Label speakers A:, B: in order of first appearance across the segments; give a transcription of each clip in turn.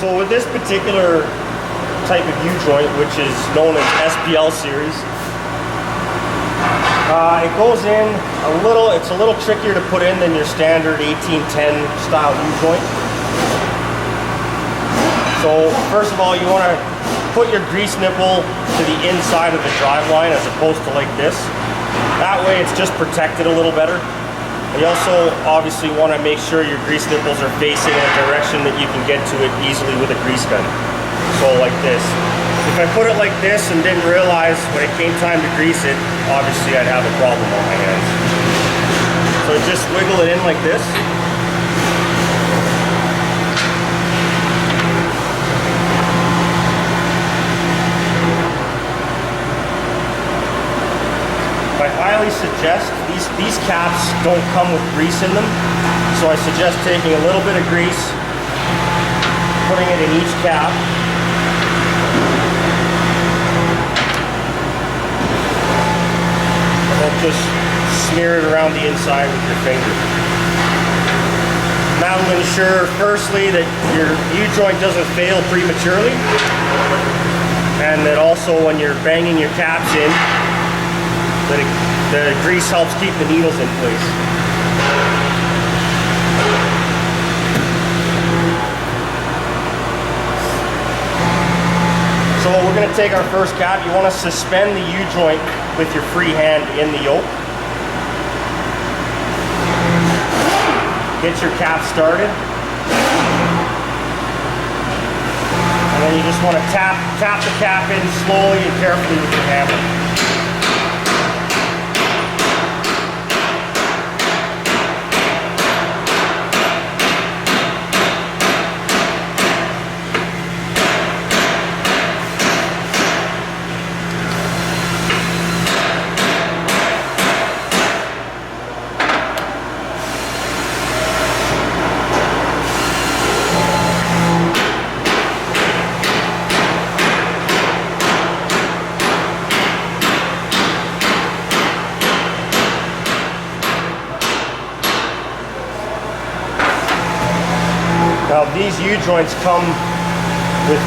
A: So with this particular type of U-joint, which is known as SPL series, it goes in it's a little trickier to put in than your standard 1810 style U-joint. So first of all, you want to put your grease nipple to the inside of the drive line as opposed to like this. That way it's just protected a little better. You also obviously want to make sure your grease nipples are facing in a direction that you can get to it easily with a grease gun. So like this. If I put it like this and didn't realize when it came time to grease it, obviously I'd have a problem on my hands. So just wiggle it in like this. I highly suggest, these caps don't come with grease in them, so I suggest taking a little bit of grease, putting it in each cap, and then just smear it around the inside with your finger. That will ensure, firstly, that your U-joint doesn't fail prematurely, and that also when you're banging your caps in, the grease helps keep the needles in place. So we're going to take our first cap. You want to suspend the U-joint with your free hand in the yoke. Get your cap started. And then you just want to tap the cap in slowly and carefully with your hammer. Now these U-joints come with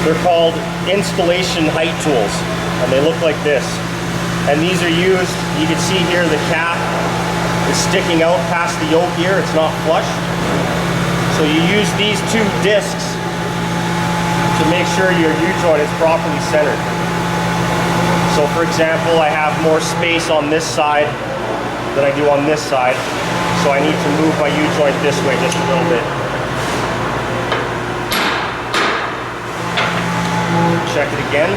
A: they're called installation height tools, and they look like this. And these are used, you can see here the cap is sticking out past the yoke here, it's not flush. So you use these two discs to make sure your U-joint is properly centered. So for example, I have more space on this side than I do on this side. So I need to move my U-joint this way just a little bit. Check it again.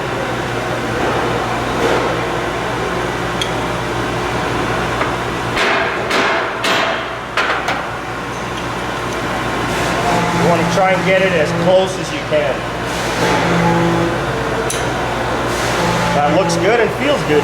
A: You want to try and get it as close as you can. That looks good and feels good.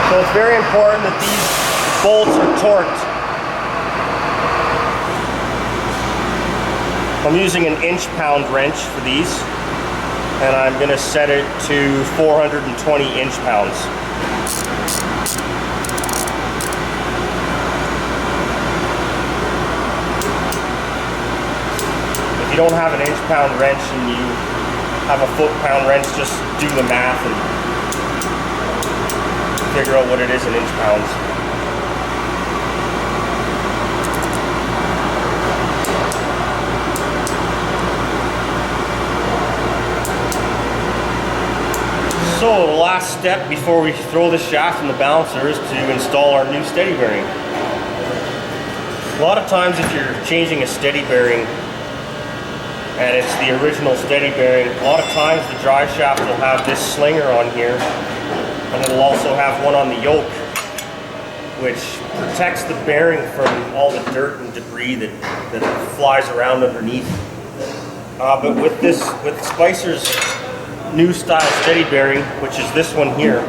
A: So it's very important that these bolts are torqued. I'm using an inch-pound wrench for these, and I'm going to set it to 420 inch-pounds. If you don't have an inch-pound wrench and you have a foot-pound wrench, just do the math and figure out what it is in inch pounds. So the last step before we throw the shaft in the balancer is to install our new steady bearing. A lot of times if you're changing a steady bearing and it's the original steady bearing, a lot of times the drive shaft will have this slinger on here, and it'll also have one on the yoke, which protects the bearing from all the dirt and debris that flies around underneath. But with Spicer's new style steady bearing, which is this one here,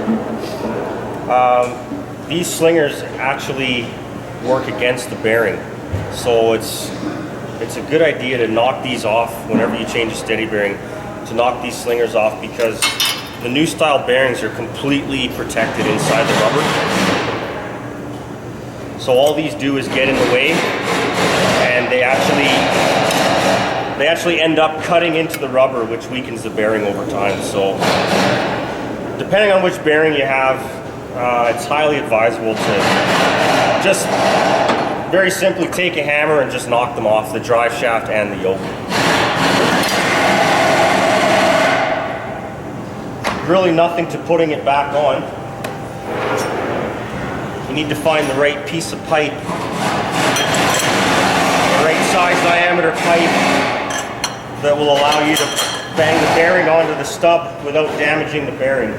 A: these slingers actually work against the bearing. So it's a good idea to knock these off whenever you change a steady bearing, to knock these slingers off, because the new style bearings are completely protected inside the rubber. So all these do is get in the way, and they actually end up cutting into the rubber, which weakens the bearing over time. So depending on which bearing you have, it's highly advisable to just very simply take a hammer and just knock them off, the drive shaft and the yoke. Really nothing to putting it back on. You need to find the right piece of pipe, the right size diameter pipe that will allow you to bang the bearing onto the stub without damaging the bearing.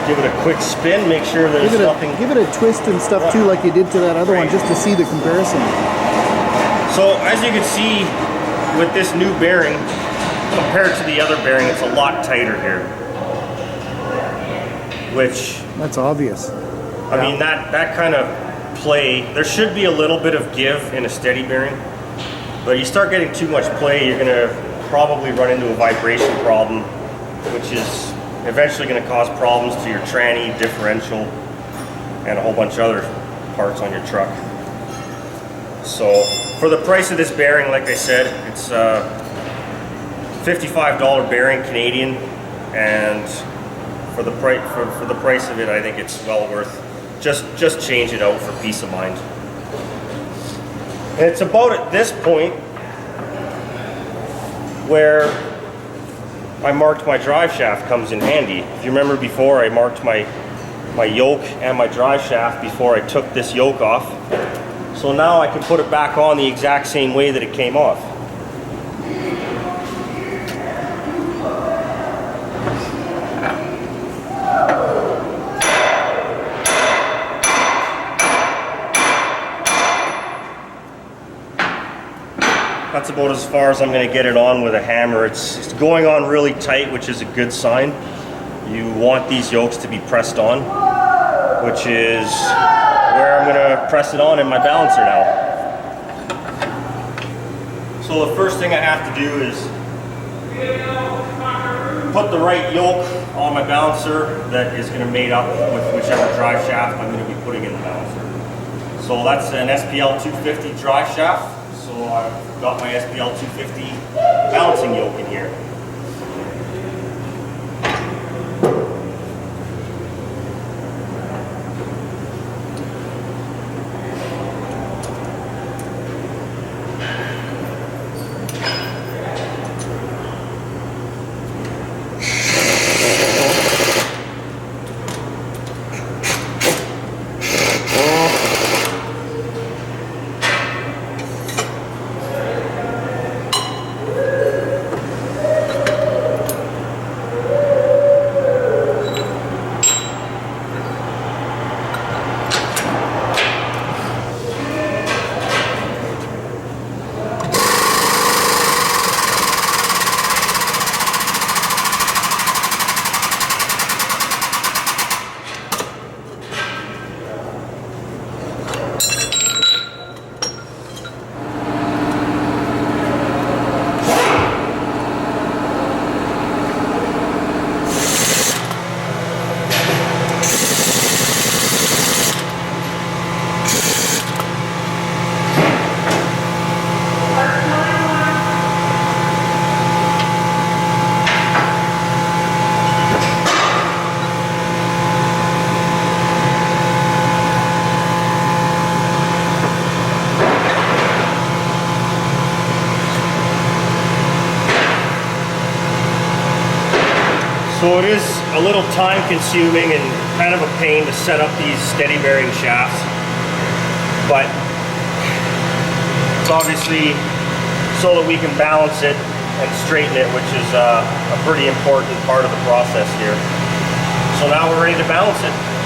A: Give it a quick spin, make sure there's nothing.
B: Give it a twist and stuff too, like you did to that other one, just to see the comparison.
A: So as you can see with this new bearing, compared to the other bearing, it's a lot tighter here. Which...
B: That's obvious.
A: I mean, that kind of play, there should be a little bit of give in a steady bearing, but you start getting too much play, you're going to probably run into a vibration problem, which is eventually going to cause problems to your tranny, differential, and a whole bunch of other parts on your truck. So for the price of this bearing, like I said, it's a $55 bearing Canadian, and for the price of it, I think it's well worth. Just change it out for peace of mind. And it's about at this point where I marked my drive shaft comes in handy. If you remember before, I marked my yoke and my drive shaft before I took this yoke off. So now I can put it back on the exact same way that it came off. That's about as far as I'm going to get it on with a hammer. It's going on really tight, which is a good sign. You want these yokes to be pressed on, which is where I'm going to press it on in my balancer now. So the first thing I have to do is put the right yoke on my balancer that is going to mate up with whichever drive shaft I'm going to be putting in the balancer. So that's an SPL 250 drive shaft. So I've got my SPL 250 balancing yoke in here. So it is a little time consuming and kind of a pain to set up these steady bearing shafts, but it's obviously so that we can balance it and straighten it, which is a pretty important part of the process here. So now we're ready to balance it.